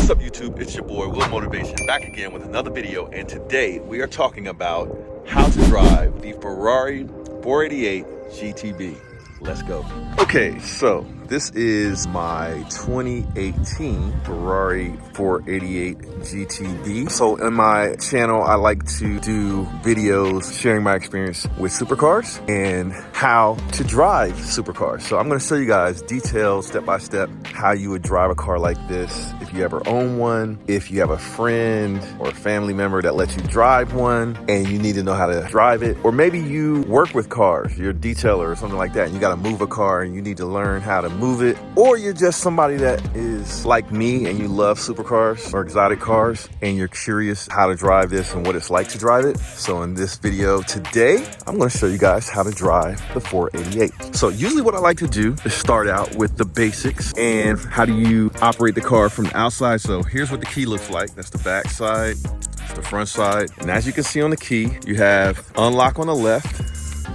What's up, YouTube? It's your boy Will Motivation back again with another video, and today we are talking about how to drive the Ferrari 488 GTB. Let's go. Okay, so this is my 2018 Ferrari 488 GTB. So in my channel, I like to do videos sharing my experience with supercars and how to drive supercars. So I'm gonna show you guys detailed step by step how you would drive a car like this. If you ever own one, if you have a friend or a family member that lets you drive one and you need to know how to drive it, or maybe you work with cars, you're a detailer or something like that, and you gotta move a car and you need to learn how to move it, or you're just somebody that is like me and you love supercars or exotic cars and you're curious how to drive this and what it's like to drive it. So in this video today, I'm going to show you guys how to drive the 488. So usually what I like to do is start out with the basics and how do you operate the car from the outside. So here's what the key looks like. That's the back side, that's the front side. And as you can see on the key, you have unlock on the left.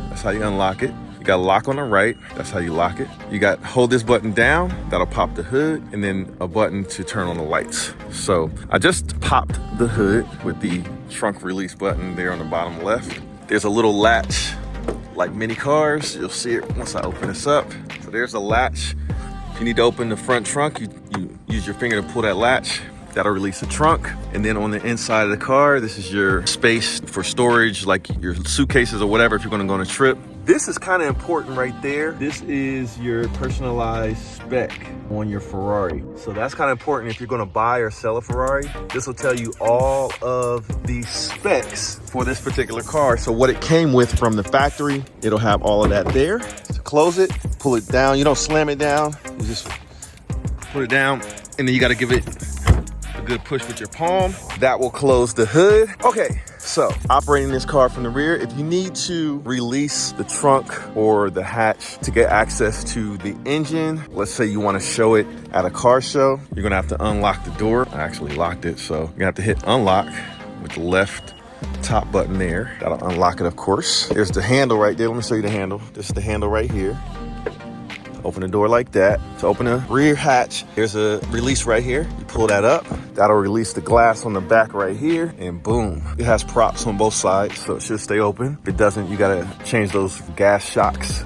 That's how you unlock it. You got lock on the right, that's how you lock it. You got hold this button down, that'll pop the hood, and then a button to turn on the lights. So I just popped the hood with the trunk release button there on the bottom left. There's a little latch, like many cars. You'll see it once I open this up. So there's a latch. If you need to open the front trunk, you use your finger to pull that latch. That'll release the trunk. And then on the inside of the car, this is your space for storage, like your suitcases or whatever if you're gonna go on a trip. This is kind of important right there. This is your personalized spec on your Ferrari. So that's kind of important if you're gonna buy or sell a Ferrari. This will tell you all of the specs for this particular car. So what it came with from the factory, it'll have all of that there. So close it, pull it down. You don't slam it down, you just put it down, and then you gotta give it a good push with your palm. That will close the hood. Okay, so operating this car from the rear, if you need to release the trunk or the hatch to get access to the engine, let's say you want to show it at a car show, you're gonna have to unlock the door. I actually locked it, so you're gonna have to hit unlock with the left top button there. That'll unlock it, of course. There's the handle right there. Let me show you the handle. This is the handle right here. Open the door like that. To open the rear hatch, there's a release right here. You pull that up, that'll release the glass on the back right here, and boom. It has props on both sides, so it should stay open. If it doesn't, you gotta change those gas shocks.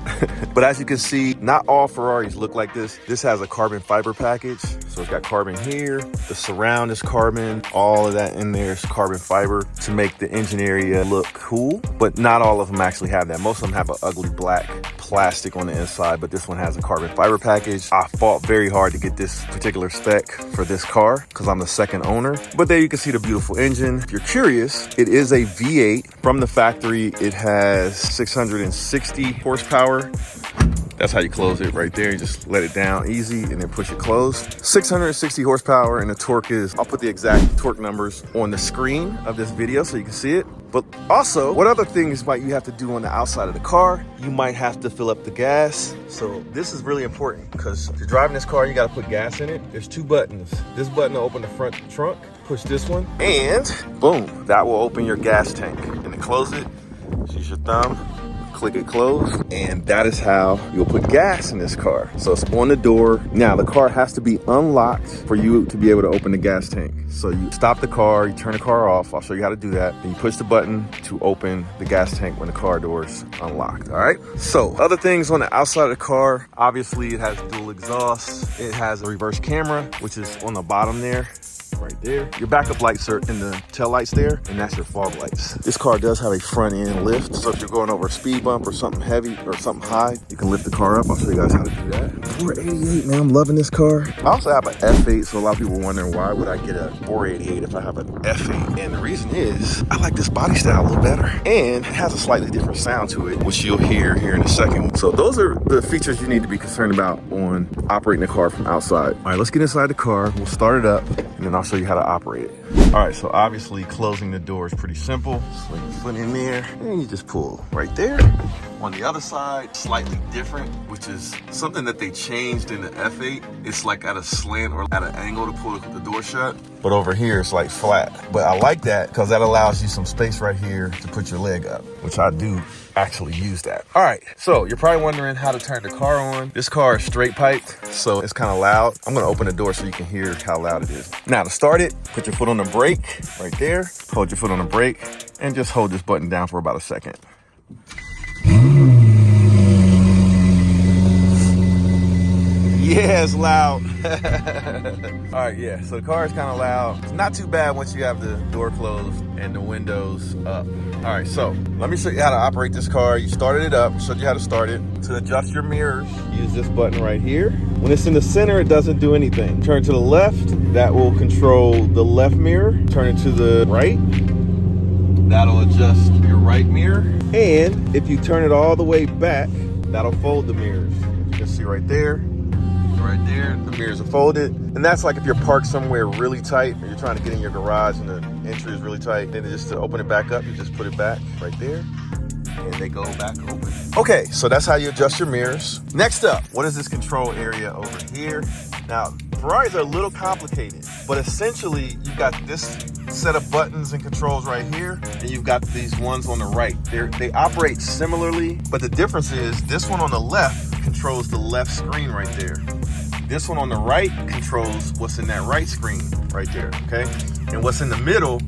But as you can see, not all Ferraris look like this. This has a carbon fiber package. So it's got carbon here, the surround is carbon, all of that in there is carbon fiber to make the engine area look cool, but not all of them actually have that. Most of them have an ugly black plastic on the inside, but this one has a carbon fiber package. I fought very hard to get this particular spec for this car because I'm the second owner. But there you can see the beautiful engine. If you're curious, it is a V8 from the factory. It has 660 horsepower. That's how you close it right there. You just let it down easy and then push it closed. 660 horsepower, and the torque is, I'll put the exact torque numbers on the screen of this video so you can see it. But also, what other things might you have to do on the outside of the car? You might have to fill up the gas. So this is really important because if you're driving this car, you gotta put gas in it. There's two buttons. This button will open the front trunk, push this one, and boom, that will open your gas tank. And then close it, just use your thumb, click it closed, and that is how you'll put gas in this car. So it's on the door. Now the car has to be unlocked for you to be able to open the gas tank. So you stop the car, you turn the car off. I'll show you how to do that. Then you push the button to open the gas tank when the car door's unlocked, all right? So other things on the outside of the car, obviously it has dual exhaust. It has a reverse camera, which is on the bottom there. Right there. Your backup lights are in the tail lights there, and that's your fog lights. This car does have a front end lift, so if you're going over a speed bump or something heavy or something high, you can lift the car up. I'll show you guys how to do that. 488, man, I'm loving this car. I also have an F8, so a lot of people wondering why would I get a 488 if I have an F8? And the reason is I like this body style a little better, and it has a slightly different sound to it, which you'll hear here in a second. So those are the features you need to be concerned about on operating the car from outside. All right, let's get inside the car. We'll start it up, and then I'll show you how to operate it. All right, so obviously closing the door is pretty simple. Swing your foot in there, and you just pull right there. On the other side, slightly different, which is something that they changed in the F8. It's like at a slant or at an angle to pull the door shut. But over here, it's like flat. But I like that because that allows you some space right here to put your leg up, which I do actually use that. All right, so you're probably wondering how to turn the car on. This car is straight piped, so it's kind of loud. I'm gonna open the door so you can hear how loud it is. Now to start it, put your foot on the brake right there. Hold your foot on the brake and just hold this button down for about a second. Yeah, it's loud. All right, yeah, so the car is kind of loud. It's not too bad once you have the door closed and the windows up. All right, so let me show you how to operate this car. You started it up, showed you how to start it. To adjust your mirrors, use this button right here. When it's in the center, it doesn't do anything. Turn to the left, that will control the left mirror. Turn it to the right, that'll adjust your right mirror. And if you turn it all the way back, that'll fold the mirrors. You can see right there, the mirrors are folded. And that's like if you're parked somewhere really tight or you're trying to get in your garage and the entry is really tight, then just to open it back up, you just put it back right there and they go back open. Okay, so that's how you adjust your mirrors. Next up, what is this control area over here? Now, Ferraris are a little complicated, but essentially you've got this set of buttons and controls right here, and you've got these ones on the right. They operate similarly, but the difference is this one on the left controls the left screen right there. This one on the right controls what's in that right screen right there, okay? And what's in the middle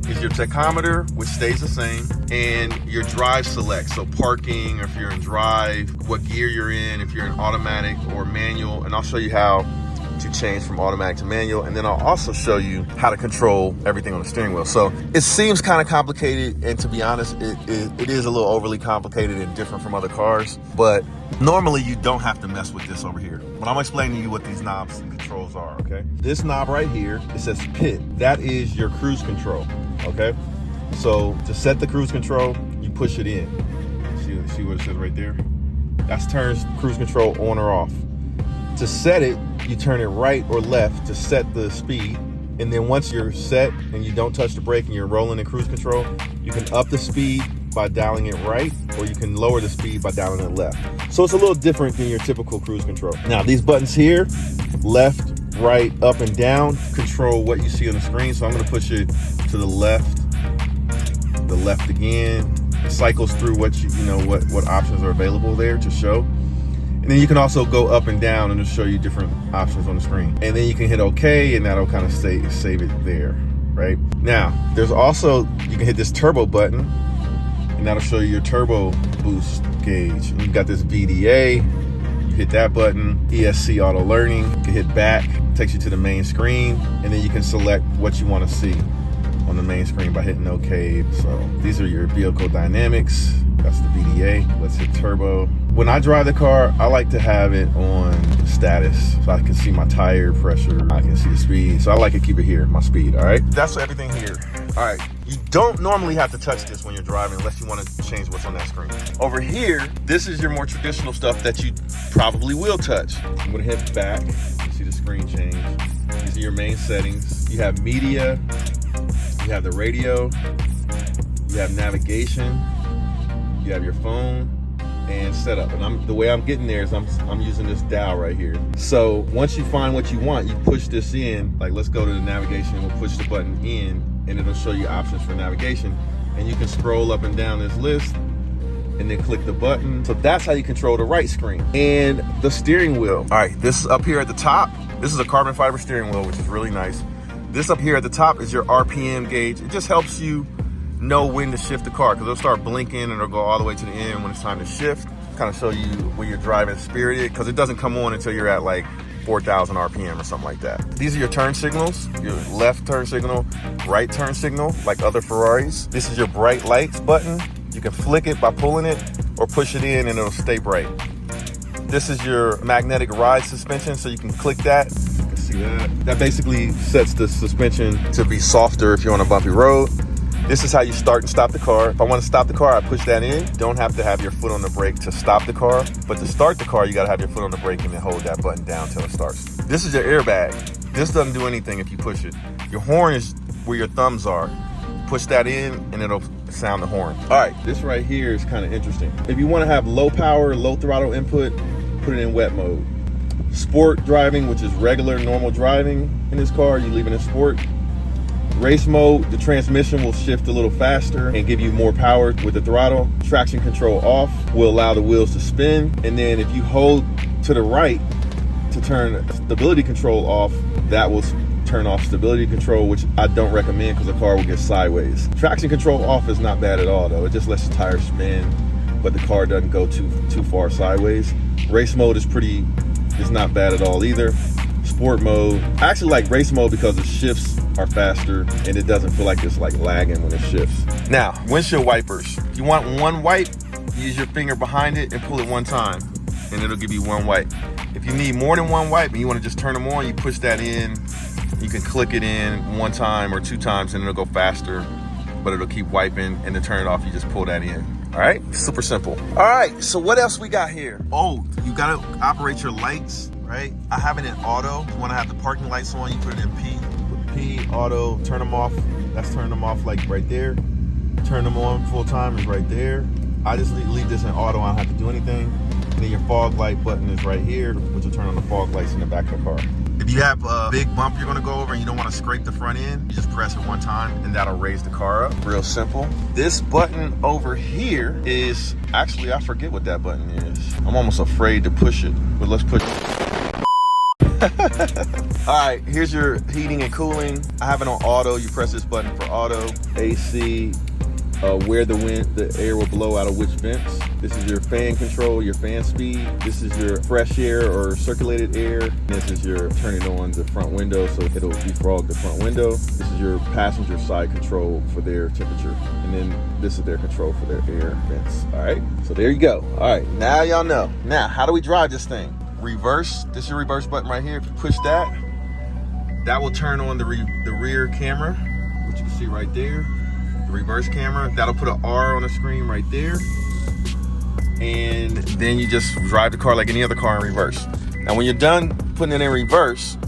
is your tachometer, which stays the same, and your drive select. So parking, or if you're in drive, what gear you're in, if you're in automatic or manual, and I'll show you how to change from automatic to manual, and then I'll also show you how to control everything on the steering wheel. So it seems kind of complicated, and to be honest, it is a little overly complicated and different from other cars, but normally you don't have to mess with this over here. But I'm explaining to you what these knobs and controls are, okay? This knob right here, it says pit. That is your cruise control, okay? So to set the cruise control, you push it in. See what it says right there? That turns cruise control on or off. To set it, you turn it right or left to set the speed. And then once you're set and you don't touch the brake and you're rolling in cruise control, you can up the speed by dialing it right, or you can lower the speed by dialing it left. So it's a little different than your typical cruise control. Now these buttons here, left, right, up and down, control what you see on the screen. So I'm gonna push it to the left again. It cycles through what what options are available there to show. And then you can also go up and down and it'll show you different options on the screen. And then you can hit OK, and that'll kind of save it there, right? Now, there's also, you can hit this turbo button, and that'll show you your turbo boost gauge. And you've got this VDA, you hit that button, ESC auto learning, you can hit back, takes you to the main screen, and then you can select what you want to see on the main screen by hitting OK. So these are your vehicle dynamics. That's the VDA. Let's hit turbo. When I drive the car, I like to have it on status so I can see my tire pressure. I can see the speed. So I like to keep it here, my speed, all right? That's everything here. All right, you don't normally have to touch this when you're driving unless you want to change what's on that screen. Over here, this is your more traditional stuff that you probably will touch. I'm gonna hit back. You see the screen change. These are your main settings. You have media, you have the radio, you have navigation, you have your phone, and setup. And the way I'm getting there is I'm using this dial right here. So once you find what you want, you push this in. Like, let's go to the navigation, and we'll push the button in, and it'll show you options for navigation. And you can scroll up and down this list and then click the button. So that's how you control the right screen. And the steering wheel. All right, this is up here at the top. This is a carbon fiber steering wheel, which is really nice. This up here at the top is your RPM gauge. It just helps you know when to shift the car, because it'll start blinking and it'll go all the way to the end when it's time to shift. Kind of show you when you're driving spirited, because it doesn't come on until you're at like 4,000 RPM or something like that. These are your turn signals, your left turn signal, right turn signal, like other Ferraris. This is your bright lights button. You can flick it by pulling it or push it in and it'll stay bright. This is your magnetic ride suspension, so you can click that. You can see that. That basically sets the suspension to be softer if you're on a bumpy road. This is how you start and stop the car. If I want to stop the car, I push that in. You don't have to have your foot on the brake to stop the car, but to start the car, you got to have your foot on the brake and then hold that button down until it starts. This is your airbag. This doesn't do anything if you push it. Your horn is where your thumbs are. Push that in and it'll sound the horn. All right, this right here is kind of interesting. If you want to have low power, low throttle input, put it in wet mode. Sport driving, which is regular, normal driving in this car, you leave it in sport. Race mode, the transmission will shift a little faster and give you more power with the throttle. Traction control off will allow the wheels to spin. And then if you hold to the right to turn stability control off, that will turn off stability control, which I don't recommend because the car will get sideways. Traction control off is not bad at all though. It just lets the tires spin, but the car doesn't go too far sideways. Race mode is not bad at all either. Sport mode, I actually like race mode because the shifts are faster and it doesn't feel like it's like lagging when it shifts. Now, windshield wipers. If you want one wipe, use your finger behind it and pull it one time and it'll give you one wipe. If you need more than one wipe and you want to just turn them on, you push that in. You can click it in one time or two times and it'll go faster, but it'll keep wiping, and to turn it off, you just pull that in. All right, super simple. All right, so what else we got here? Oh, you gotta operate your lights, right? I have it in auto. You wanna have the parking lights on, you put it in P. Put P, auto, turn them off. That's turn them off like right there. Turn them on full time is right there. I just leave this in auto, I don't have to do anything. And then your fog light button is right here, which will turn on the fog lights in the back of the car. If you have a big bump you're gonna go over and you don't wanna scrape the front end, you just press it one time and that'll raise the car up. Real simple. This button over here is, actually I forget what that button is. I'm almost afraid to push it, but let's push it. All right, here's your heating and cooling. I have it on auto. You press this button for auto. AC, where the air will blow out of which vents. This is your fan control, your fan speed. This is your fresh air or circulated air. This is your turning on the front window so it'll defrog the front window. This is your passenger side control for their temperature. And then this is their control for their air vents. All right, so there you go. All right, now y'all know. Now, how do we drive this thing? Reverse, this is your reverse button right here. If you push that, that will turn on the rear camera, which you can see right there. The reverse camera, that'll put an R on the screen right there. And then you just drive the car like any other car in reverse. Now when you're done putting it in reverse,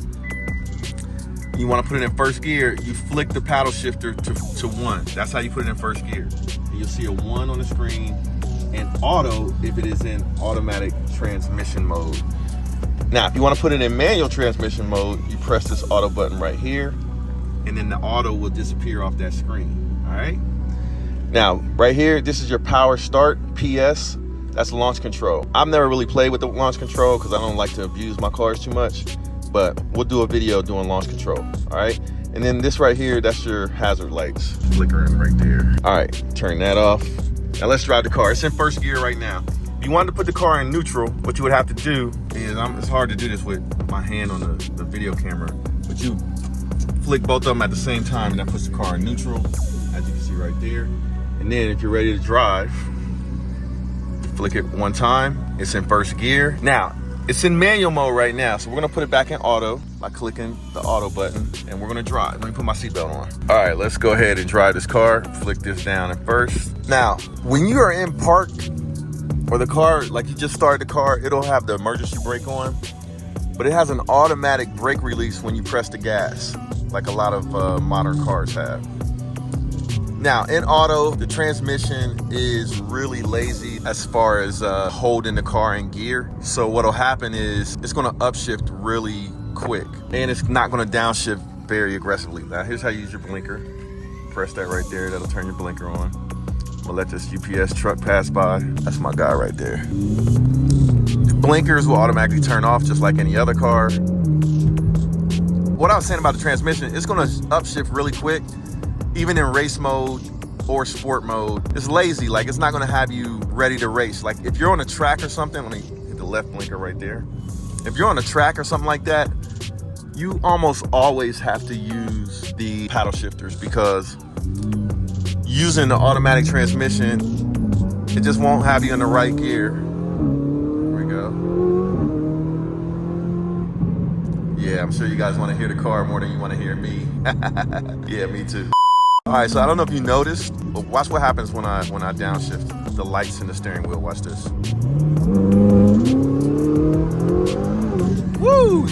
you want to put it in first gear, you flick the paddle shifter to 1. That's how you put it in first gear. And you'll see a 1 on the screen, and auto if it is in automatic transmission mode. Now if you want to put it in manual transmission mode, you press this auto button right here, and then the auto will disappear off that screen. All right. Now right here, this is your power start, PS. That's launch control. I've never really played with the launch control because I don't like to abuse my cars too much, but we'll do a video doing launch control, all right? And then this right here, that's your hazard lights flickering right there. All right, turn that off. Now let's drive the car. It's in first gear right now. If you wanted to put the car in neutral, what you would have to do is, it's hard to do this with my hand on the video camera, but you flick both of them at the same time and that puts the car in neutral, as you can see right there. And then if you're ready to drive, flick it one time, it's in first gear. Now, it's in manual mode right now, so we're gonna put it back in auto by clicking the auto button, and we're gonna drive. Let me put my seatbelt on. All right, let's go ahead and drive this car. Flick this down in first. Now, when you are in park, or the car, like you just started the car, it'll have the emergency brake on, but it has an automatic brake release when you press the gas, like a lot of modern cars have. Now, in auto, the transmission is really lazy as far as holding the car in gear. So what'll happen is it's gonna upshift really quick, and it's not gonna downshift very aggressively. Now, here's how you use your blinker. Press that right there, that'll turn your blinker on. I'm gonna let this UPS truck pass by. That's my guy right there. The blinkers will automatically turn off just like any other car. What I was saying about the transmission, it's gonna upshift really quick. Even in race mode or sport mode, it's lazy. Like, it's not gonna have you ready to race. Like, if you're on a track or something, let me hit the left blinker right there. If you're on a track or something like that, you almost always have to use the paddle shifters, because using the automatic transmission, it just won't have you in the right gear. Here we go. Yeah, I'm sure you guys wanna hear the car more than you wanna hear me. Yeah, me too. All right, so I don't know if you noticed, but watch what happens when I downshift the lights in the steering wheel. Watch this. Woo!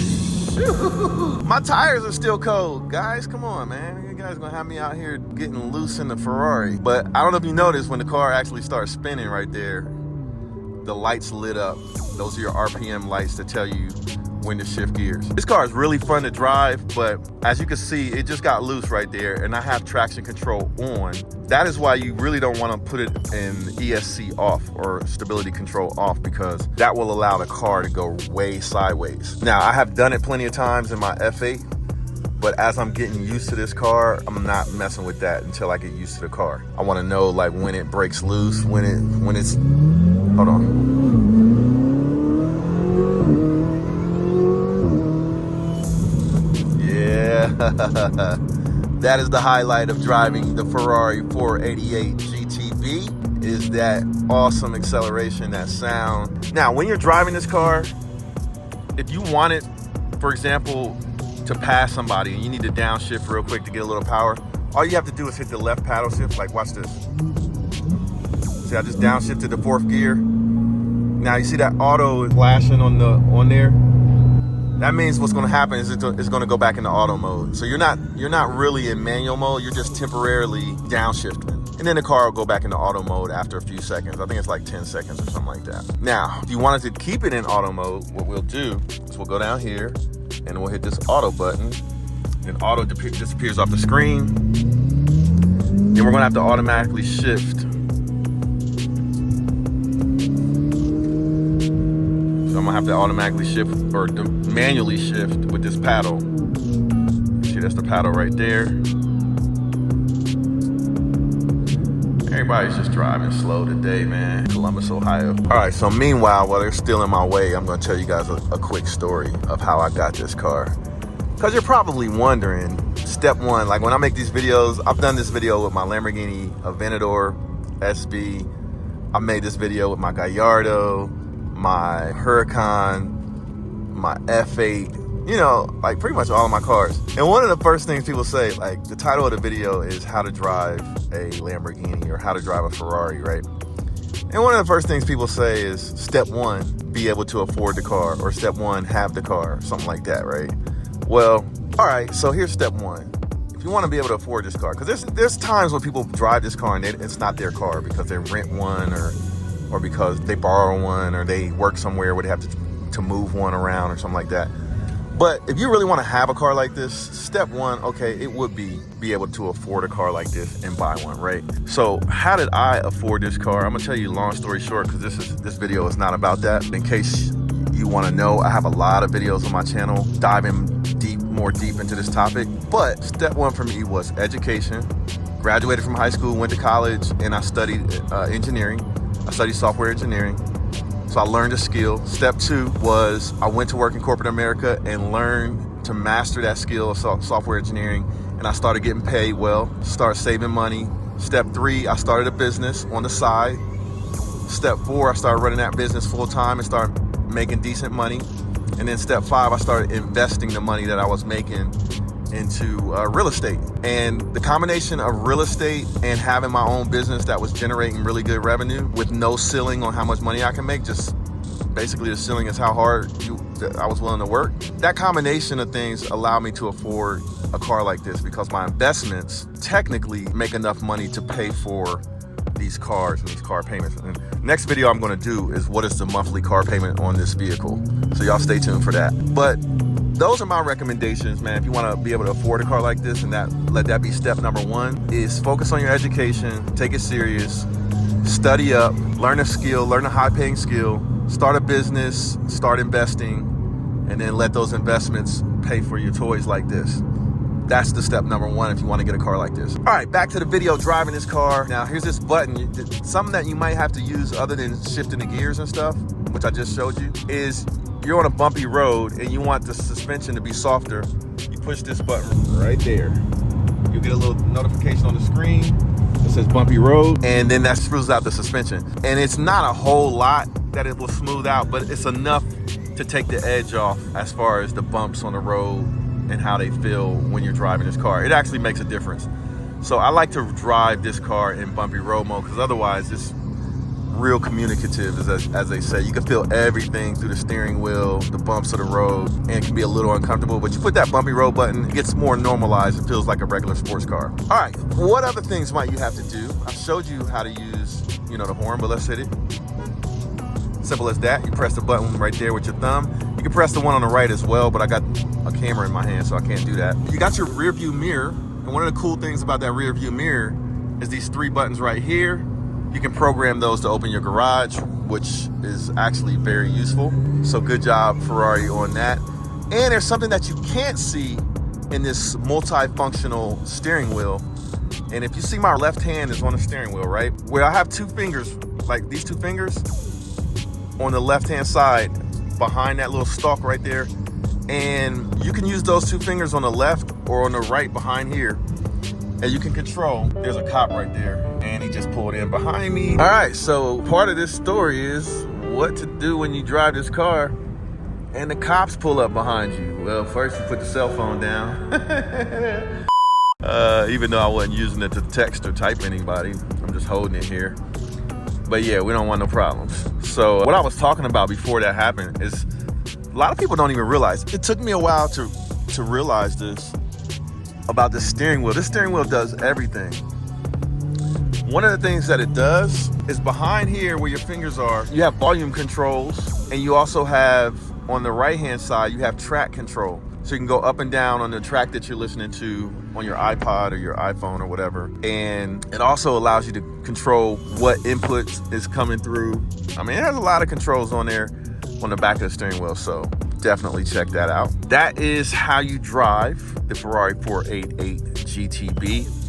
Shoot. My tires are still cold. Guys, come on, man. You guys gonna have me out here getting loose in the Ferrari. But I don't know if you noticed, when the car actually starts spinning right there, the lights lit up. Those are your RPM lights to tell you when to shift gears. This car is really fun to drive, but as you can see, it just got loose right there, and I have traction control on. That is why you really don't want to put it in ESC off or stability control off, because that will allow the car to go way sideways. Now, I have done it plenty of times in my F8, but as I'm getting used to this car, I'm not messing with that until I get used to the car. I want to know like when it breaks loose, when it's, hold on. That is the highlight of driving the Ferrari 488 GTB, is that awesome acceleration, that sound. Now, when you're driving this car, if you want it, for example, to pass somebody and you need to downshift real quick to get a little power, all you have to do is hit the left paddle shift. Like, watch this. See, I just downshifted the 4th gear. Now you see that auto flashing on there? That means what's going to happen is it's going to go back into auto mode. So you're not really in manual mode. You're just temporarily downshifting, and then the car will go back into auto mode after a few seconds. I think it's like 10 seconds or something like that. Now, if you wanted to keep it in auto mode, what we'll do is we'll go down here and we'll hit this auto button. Then auto disappears off the screen. Then we're going to have to automatically shift. So I'm gonna have to automatically shift or manually shift with this paddle. See, that's the paddle right there. Everybody's just driving slow today, man. Columbus, Ohio. All right, so meanwhile, while they're still in my way, I'm gonna tell you guys a quick story of how I got this car. Because you're probably wondering, step one, like when I make these videos, I've done this video with my Lamborghini Aventador SB. I made this video with my Gallardo, my Huracan, my F8, you know, like pretty much all of my cars. And one of the first things people say, like the title of the video is how to drive a Lamborghini or how to drive a Ferrari, right? And one of the first things people say is step one, be able to afford the car, or step one, have the car, something like that, right? Well, all right, so here's step one. If you want to be able to afford this car, because there's times when people drive this car and it's not their car because they rent one or because they borrow one, or they work somewhere where they have to move one around or something like that. But if you really want to have a car like this, step one, okay, it would be able to afford a car like this and buy one, right? So how did I afford this car? I'm gonna tell you long story short, because this video is not about that. In case you want to know, I have a lot of videos on my channel diving more deep into this topic. But step one for me was education. Graduated from high school, went to college, and I studied engineering. I studied software engineering, so I learned a skill. Step two was I went to work in corporate America and learned to master that skill of software engineering, and I started getting paid well, started saving money. Step three, I started a business on the side. Step four, I started running that business full time and started making decent money. And then step five, I started investing the money that I was making into real estate. And the combination of real estate and having my own business that was generating really good revenue with no ceiling on how much money I can make, just basically the ceiling is how hard I was willing to work. That combination of things allowed me to afford a car like this, because my investments technically make enough money to pay for these cars and these car payments. And next video I'm going to do is what is the monthly car payment on this vehicle. So y'all stay tuned for that. But those are my recommendations, man. If you want to be able to afford a car like this, and let that be step number one, is focus on your education, take it serious, study up, learn a skill, learn a high-paying skill, start a business, start investing, and then let those investments pay for your toys like this. That's the step number one if you want to get a car like this. All right, back to the video driving this car. Now, here's this button. Something that you might have to use other than shifting the gears and stuff, which I just showed you, is you're on a bumpy road and you want the suspension to be softer. You push this button right there. You'll get a little notification on the screen that says bumpy road, and then that smooths out the suspension. And it's not a whole lot that it will smooth out, but it's enough to take the edge off as far as the bumps on the road and how they feel when you're driving this car. It actually makes a difference. So I like to drive this car in bumpy road mode, because otherwise real communicative, as they say. You can feel everything through the steering wheel, the bumps of the road, and it can be a little uncomfortable, but you put that bumpy road button, it gets more normalized. It feels like a regular sports car. All right, what other things might you have to do? I showed you how to use, the horn, but let's hit it. Simple as that. You press the button right there with your thumb. You can press the one on the right as well, but I got a camera in my hand, so I can't do that. You got your rear view mirror, and one of the cool things about that rear view mirror is these 3 buttons right here. You can program those to open your garage, which is actually very useful. So good job, Ferrari, on that. And there's something that you can't see in this multifunctional steering wheel. And if you see, my left hand is on the steering wheel, right? Where I have 2 fingers, like these 2 fingers on the left-hand side behind that little stalk right there. And you can use those 2 fingers on the left or on the right behind here. And you can control. There's a cop right there, and he just pulled in behind me. All right, so part of this story is what to do when you drive this car and the cops pull up behind you. Well, first you put the cell phone down. Even though I wasn't using it to text or type anybody, I'm just holding it here. But yeah, we don't want no problems. So what I was talking about before that happened is a lot of people don't even realize. It took me a while to realize this about the steering wheel. This steering wheel does everything. One of the things that it does is behind here where your fingers are, you have volume controls, and you also have, on the right-hand side, you have track control. So you can go up and down on the track that you're listening to on your iPod or your iPhone or whatever. And it also allows you to control what inputs is coming through. I mean, it has a lot of controls on there on the back of the steering wheel. So definitely check that out. That is how you drive the Ferrari 488 GTB.